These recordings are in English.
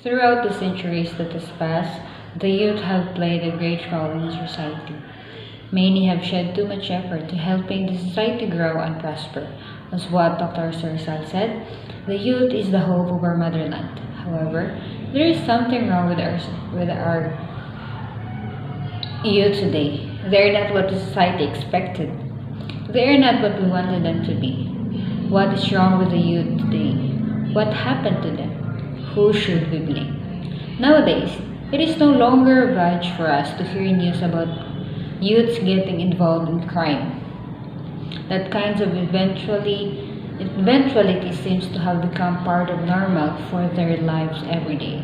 Throughout the centuries that has passed, the youth have played a great role in society. Many have shed too much effort to helping the society grow and prosper. As what Dr. Rizal said, the youth is the hope of our motherland. However, there is something wrong with our youth today. They are not what the society expected. They are not what we wanted them to be. What is wrong with the youth today? What happened to them? Who should we blame? Nowadays, it is no longer a badge for us to hear news about youths getting involved in crime. That kinds of eventuality seems to have become part of normal for their lives every day.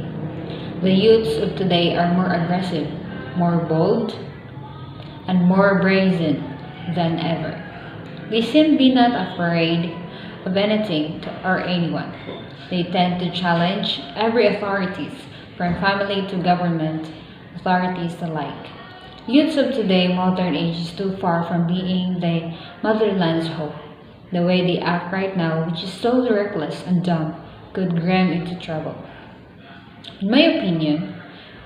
The youths of today are more aggressive, more bold, and more brazen than ever. They seem to be not afraid of anything or anyone. They tend to challenge every authorities, from family to government authorities alike. Youths of today, modern age, is too far from being the motherland's hope. The way they act right now, which is so reckless and dumb, could get them into trouble. In my opinion,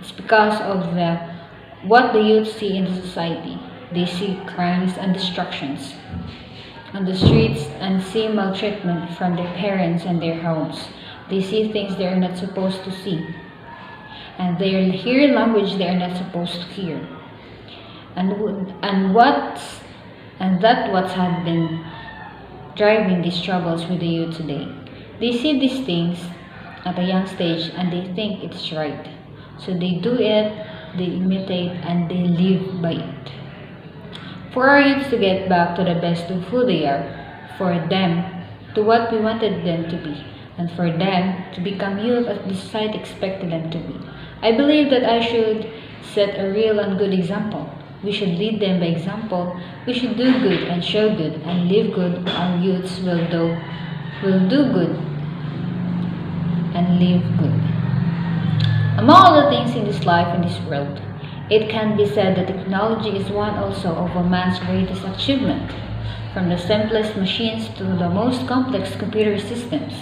it's because of what the youth see in the society. They see crimes and destructions on the streets and see maltreatment from their parents and their homes. They see things they are not supposed to see, and they hear language they are not supposed to hear. And that what's had been driving these troubles with the youth today. They see these things at a young stage and they think it's right. So they do it, they imitate, and they live by it. For our youth to get back to the best of who they are, for them to what we wanted them to be, and for them to become youth as the society expected them to be. I believe that I should set a real and good example. We should lead them by example. We should do good and show good and live good. Our youths will do good and live good. Among all the things in this life, in this world, it can be said that technology is one also of a man's greatest achievement. From the simplest machines to the most complex computer systems,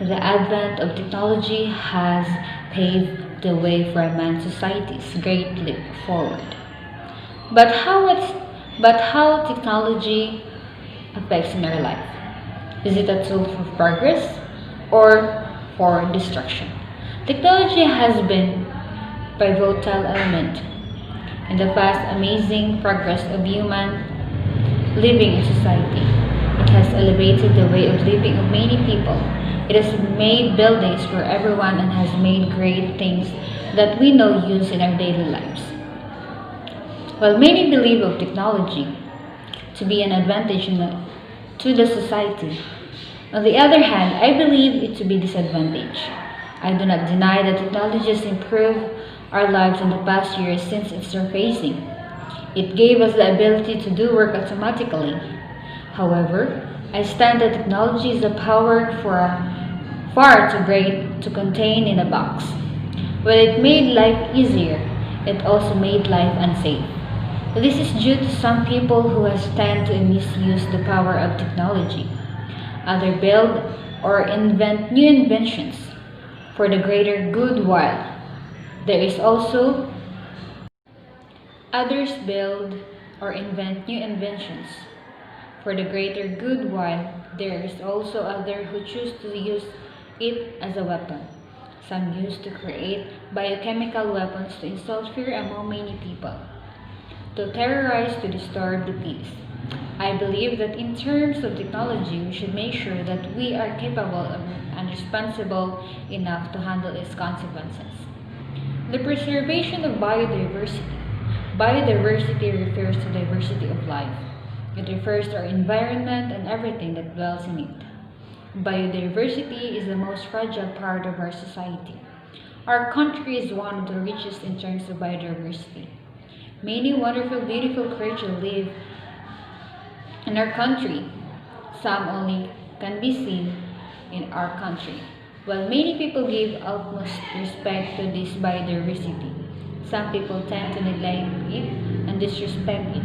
the advent of technology has paved the way for a man's society's great leap forward. But how technology affects in our life? Is it a tool for progress or for destruction? Technology has been a pivotal element in the fast amazing progress of human living in society. It has elevated the way of living of many people. It has made buildings for everyone and has made great things that we now use in our daily lives. While many believe of technology to be an advantage to the society, on the other hand, I believe it to be disadvantage. I do not deny that technology has improved our lives in the past years since its surfacing. It gave us the ability to do work automatically. However, I stand that technology is a power far too great to contain in a box. While it made life easier, it also made life unsafe. This is due to some people who has tend to misuse the power of technology. Others build or invent new inventions for the greater good while there is also others build or invent new inventions for the greater good while there is also others who choose to use it as a weapon. Some use to create biochemical weapons to instill fear among many people, to terrorize, to disturb the peace. I believe that in terms of technology, we should make sure that we are capable and responsible enough to handle its consequences. The preservation of biodiversity. Biodiversity refers to diversity of life. It refers to our environment and everything that dwells in it. Biodiversity is the most fragile part of our society. Our country is one of the richest in terms of biodiversity. Many wonderful, beautiful creatures live in our country. Some only can be seen in our country. While many people give utmost respect to this biodiversity, some people tend to neglect it and disrespect it.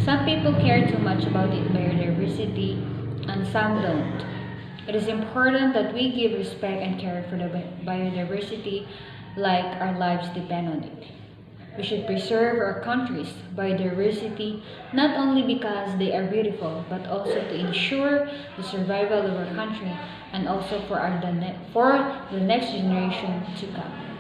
Some people care too much about it biodiversity and some don't. It is important that we give respect and care for the biodiversity like our lives depend on it. We should preserve our country's biodiversity not only because they are beautiful, but also to ensure the survival of our country and also for the next generation to come.